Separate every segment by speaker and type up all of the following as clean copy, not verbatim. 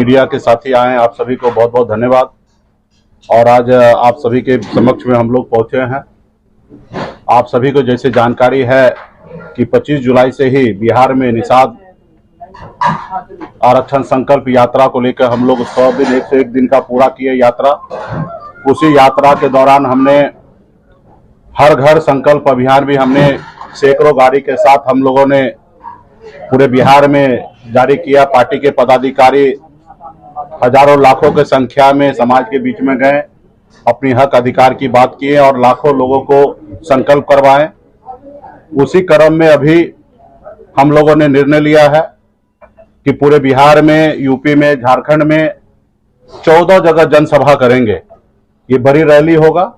Speaker 1: Media के साथी आए, आप सभी को बहुत बहुत धन्यवाद। और आज आप सभी के समक्ष में हम लोग पहुंचे हैं। आप सभी को जैसे जानकारी है कि 25 जुलाई से ही बिहार में निषाद आरक्षण संकल्प यात्रा को लेकर हम लोग 100 दिन 101 दिन का पूरा किए यात्रा। उसी यात्रा के दौरान हमने हर घर संकल्प अभियान भी हमने सैकड़ों गाड़ी के साथ हम लोगों ने पूरे बिहार में जारी किया। पार्टी के पदाधिकारी हजारों लाखों की संख्या में समाज के बीच में गए, अपनी हक अधिकार की बात किए और लाखों लोगों को संकल्प करवाएं। उसी क्रम में अभी हम लोगों ने निर्णय लिया है कि पूरे बिहार में, यूपी में, झारखंड में 14 जगह जनसभा करेंगे। ये बड़ी रैली होगा,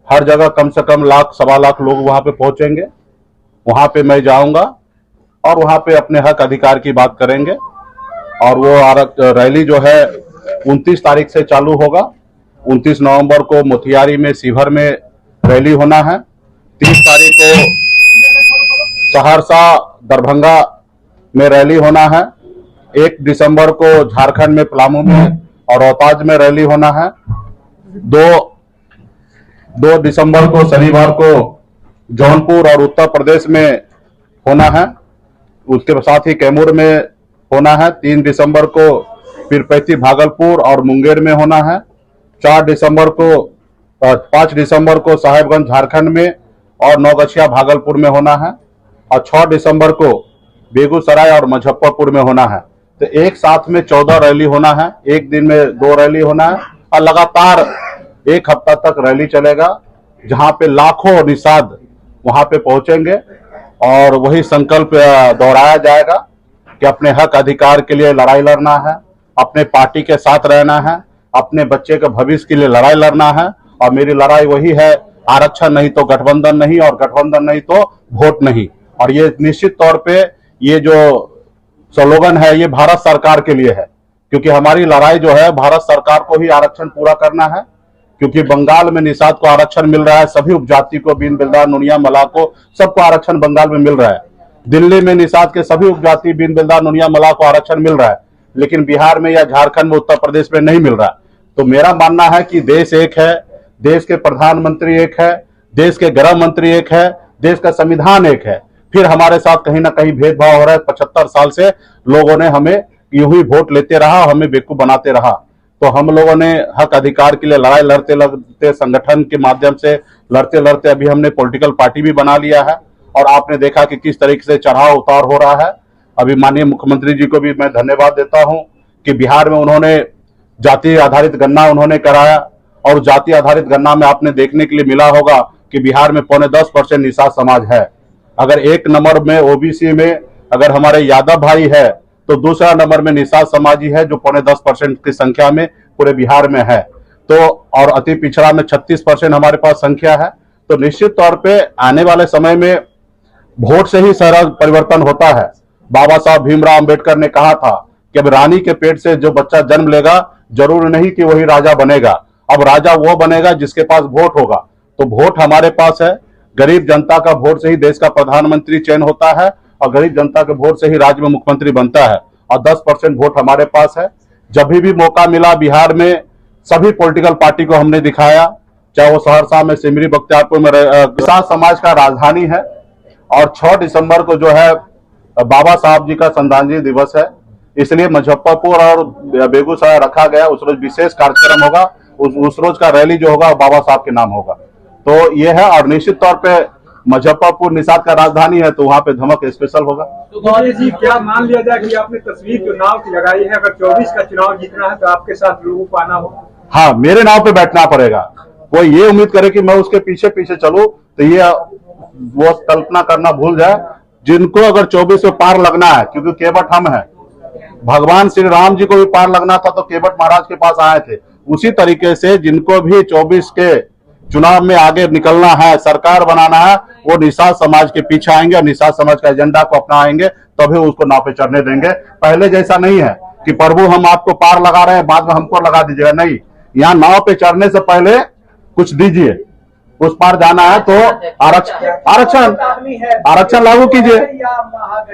Speaker 1: हर जगह कम से कम लाख सवा लाख लोग वहां पे पहुंचेंगे। वहां पे मैं जाऊंगा और वहां पे अपने हक अधिकार की बात करेंगे। और वो रैली जो है 29 तारीख से चालू होगा। 29 नवंबर को मोतिहारी में, शिवहर में रैली होना है। 30 तारीख को सहरसा, दरभंगा में रैली होना है। 1 दिसंबर को झारखंड में पलामू में और रोहतास में रैली होना है। 2 दिसंबर को शनिवार को जौनपुर और उत्तर प्रदेश में होना है। उसके साथ ही कैमूर में होना है। 3 दिसंबर को पीरपैंती, भागलपुर और मुंगेर में होना है। 5 दिसंबर को साहेबगंज झारखंड में और नौगछिया भागलपुर में होना है। और 6 दिसंबर को बेगूसराय और मुजफ्फरपुर में होना है। तो एक साथ में 14 रैली होना है। एक दिन में 2 रैली होना है और लगातार 1 हफ्ता तक रैली चलेगा, जहां पे लाखों निषाद वहां पे पहुंचेंगे और वही संकल्प दोहराया जाएगा कि अपने हक अधिकार के लिए लड़ाई लड़ना है, अपने पार्टी के साथ रहना है, अपने बच्चे के भविष्य के लिए लड़ाई लड़ना है। और मेरी लड़ाई वही है, आरक्षण नहीं तो गठबंधन नहीं, और गठबंधन नहीं तो वोट नहीं। और ये निश्चित तौर पे ये जो स्लोगन है ये भारत सरकार के लिए है, क्योंकि हमारी लड़ाई जो है भारत सरकार को ही आरक्षण पूरा करना है। क्योंकि बंगाल में निषाद को आरक्षण मिल रहा है, सभी उपजाति को, बीन बिल्दार, नुनिया, मला को, सबको आरक्षण बंगाल में मिल रहा है। दिल्ली में निषाद के सभी उपजाति, बीन बिल्दार, नुनिया, मला को आरक्षण मिल रहा है, लेकिन बिहार में या झारखंड में, उत्तर प्रदेश में नहीं मिल रहा है। तो मेरा मानना है कि देश एक है, देश के प्रधानमंत्री एक है, देश के गृह मंत्री एक है, देश का संविधान एक है। फिर हमारे साथ कहीं ना कहीं भेदभाव हो रहा है। 75 साल से लोगों ने हमें यूं ही वोट लेते रहा, हमें बेवकूफ बनाते रहा। तो हम लोगों ने हक अधिकार के लिए लड़ाई लड़ते लड़ते, संगठन के माध्यम से लड़ते लड़ते अभी हमने पॉलिटिकल पार्टी भी बना लिया है। और आपने देखा कि किस तरीके से चढ़ाव उतार हो रहा है। अभी माननीय मुख्यमंत्री जी को भी मैं धन्यवाद देता हूं कि बिहार में उन्होंने जाति आधारित गणना उन्होंने कराया। और जाति आधारित गणना में आपने देखने के लिए मिला होगा कि बिहार में 10.25% निषाद समाज है। अगर 1 नंबर में ओबीसी में अगर हमारे यादव भाई है, तो दूसरा नंबर में निषाद समाजी है, जो 10.25% की संख्या में पूरे बिहार में है। तो और अति पिछड़ा में 36% हमारे पास संख्या है। तो निश्चित तौर पे आने वाले समय में वोट से ही सारा परिवर्तन होता है। बाबा साहब भीमराव अंबेडकर ने कहा था कि अब रानी के पेट से जो बच्चा जन्म लेगा, जरूर नहीं कि वही राजा बनेगा। अब राजा वो बनेगा जिसके पास वोट होगा। तो वोट हमारे पास है। गरीब जनता का वोट से ही देश का प्रधानमंत्री चयन होता है, और गरीब जनता के वोट से ही राज्य में मुख्यमंत्री बनता है। और 10% वोट हमारे पास है। जब भी मौका मिला बिहार में सभी पॉलिटिकल पार्टी को हमने दिखाया, चाहे वो सहरसा में, सिमरी, बख्तियारपुर में। निषाद समाज का राजधानी है। और 6 दिसंबर को जो है बाबा साहब जी का श्रद्धांजलि दिवस है, इसलिए मुजफ्फरपुर और बेगूसराय रखा गया। उस रोज विशेष कार्यक्रम होगा। उस रोज का रैली जो होगा बाबा साहब के नाम होगा। तो ये है। और निश्चित तौर पे मुजफ्फरपुर निषाद का राजधानी है, तो वहाँ पे धमक स्पेशल होगा।
Speaker 2: तो गौरी जी, क्या मान लिया जाए कि आपने तस्वीर चुनाव की लगाई है, अगर 24 का चुनाव जीतना है तो आपके साथ लोगों को आना हो?
Speaker 1: हाँ, मेरे नाव पे बैठना पड़ेगा। कोई ये उम्मीद करे कि मैं उसके पीछे पीछे चलूं, तो ये वो कल्पना करना भूल जाए। जिनको अगर 24 में पार लगना है, क्योंकि केवट हम हैं, भगवान श्री राम जी को भी पार लगना था तो केवट महाराज के पास आए थे। उसी तरीके से जिनको भी 24 के चुनाव में आगे निकलना है, सरकार बनाना है, वो निषाद समाज के पीछे आएंगे और निषाद समाज का एजेंडा को अपनाएंगे, तभी उसको नाव पे चढ़ने देंगे। पहले जैसा नहीं है कि प्रभु हम आपको पार लगा रहे हैं, बाद में हमको लगा दीजिएगा। नहीं, यहाँ नाव पे चढ़ने से पहले कुछ दीजिए, उस पार जाना है तो आरक्षण लागू कीजिए।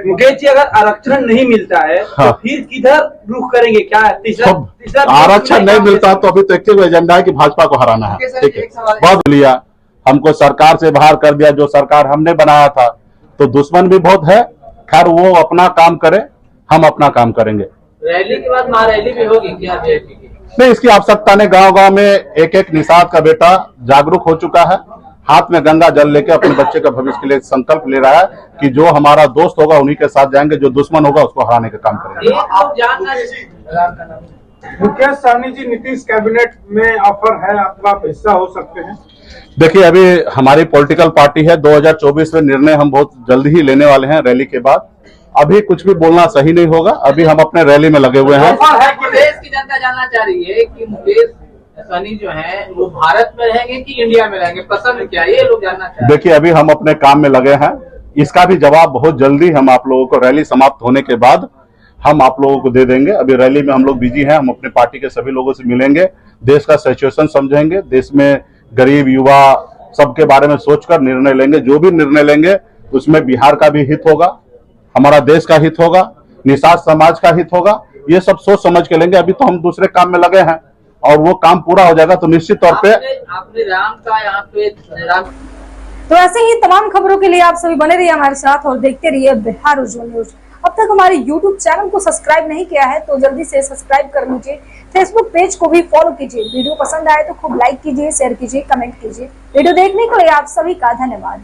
Speaker 3: मुकेश जी, अगर आरक्षण नहीं मिलता है
Speaker 1: हाँ।
Speaker 3: तो फिर किधर रुख करेंगे? क्या है तीसरा
Speaker 1: आरक्षण नहीं मिलता तो अभी तो एक ही एजेंडा है कि भाजपा को हराना है। ठीक है, बहुत लिया, हमको सरकार से बाहर कर दिया, जो सरकार हमने बनाया था, तो दुश्मन भी बहुत है। खैर वो अपना काम करे, हम अपना काम करेंगे।
Speaker 4: रैली के बाद महारैली भी होगी क्या बीजेपी की?
Speaker 1: नहीं, इसकी आवश्यकता नहीं। गांव गांव में एक एक निषाद का बेटा जागरूक हो चुका है, हाथ में गंगा जल लेके अपने बच्चे का भविष्य के लिए संकल्प ले रहा है कि जो हमारा दोस्त होगा उन्हीं के साथ जाएंगे, जो दुश्मन होगा उसको हराने का काम करेंगे।
Speaker 2: मुकेश सहनी जी, नीतीश कैबिनेट में ऑफर है आपका, आप हिस्सा हो सकते हैं?
Speaker 1: देखिए, अभी हमारी पॉलिटिकल पार्टी है, 2024 में निर्णय हम बहुत जल्दी ही लेने वाले हैं रैली के बाद। अभी कुछ भी बोलना सही नहीं होगा, अभी हम अपने रैली में लगे हुए हैं।
Speaker 4: देश की जनता जानना चाह रही है कि मुकेश सहनी जो है वो भारत में रहेंगे कि इंडिया में रहेंगे, पसंद क्या है ये लोग जानना चाह रहे हैं।
Speaker 1: देखिए, अभी हम अपने काम में लगे हैं, इसका भी जवाब बहुत जल्दी हम आप लोगों को रैली समाप्त होने के बाद हम आप लोगों को दे देंगे। अभी रैली में हम लोग बिजी हैं, हम अपने पार्टी के सभी लोगों से मिलेंगे, देश का सिचुएशन समझेंगे, देश में गरीब युवा सबके बारे में सोचकर निर्णय लेंगे। जो भी निर्णय लेंगे उसमें बिहार का भी हित होगा, हमारा देश का हित होगा, निषाद समाज का हित होगा, ये सब सोच समझ के लेंगे। अभी तो हम दूसरे काम में लगे हैं और वो काम पूरा हो जाएगा तो निश्चित तौर पे
Speaker 4: आपने राम का यहाँ पे राम।
Speaker 5: तो ऐसे ही तमाम खबरों के लिए आप सभी बने रहिए हमारे साथ और देखते रहिए बिहार उज्जवल न्यूज। अब तक हमारे YouTube चैनल को सब्सक्राइब नहीं किया है तो जल्दी से सब्सक्राइब कर लीजिए। फेसबुक पेज को भी फॉलो कीजिए। वीडियो पसंद आए तो खूब लाइक कीजिए, शेयर कीजिए, कमेंट कीजिए। वीडियो देखने के लिए आप सभी का धन्यवाद।